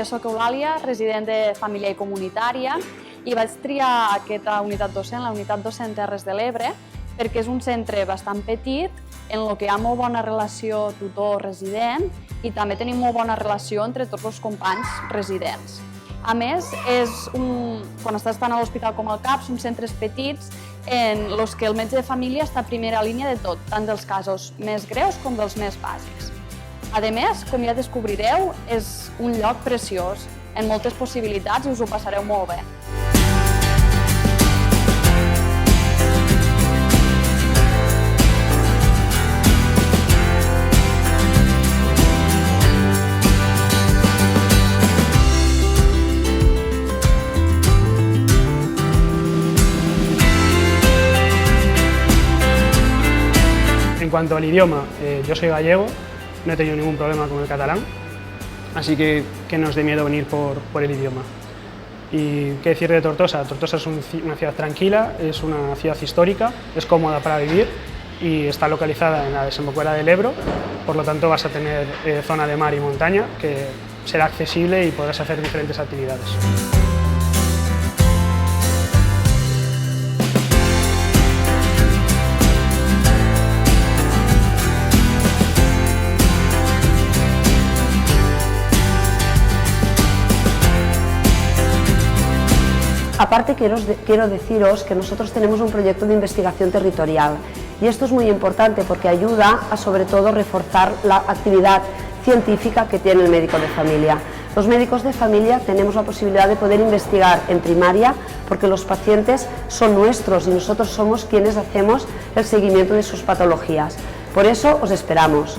jo soc Eulàlia, resident de Família i Comunitària, i vaig triar aquesta unitat docent, la unitat docent Terres de l'Ebre, perquè és un centre bastant petit, en el que hi ha molt bona relació tutor-resident i també tenim molt bona relació entre tots els companys residents. A més, quan estàs tant a l'Hospital com al CAP, són centres petits en els que el metge de família està a primera línia de tot, tant dels casos més greus com dels més bàsics. A més, com ja descobrireu, és un lloc preciós, amb moltes possibilitats i us ho passareu molt bé. En cuanto al idioma, yo soy gallego, no he tenido ningún problema con el catalán, así que no os dé miedo venir por el idioma. ¿Y qué decir de Tortosa? Tortosa es una ciudad tranquila, es una ciudad histórica, es cómoda para vivir y está localizada en la desembocadura del Ebro, por lo tanto vas a tener zona de mar y montaña que será accesible y podrás hacer diferentes actividades. Aparte, quiero deciros que nosotros tenemos un proyecto de investigación territorial y esto es muy importante porque ayuda a, sobre todo, reforzar la actividad científica que tiene el médico de familia. Los médicos de familia tenemos la posibilidad de poder investigar en primaria porque los pacientes son nuestros y nosotros somos quienes hacemos el seguimiento de sus patologías. Por eso os esperamos.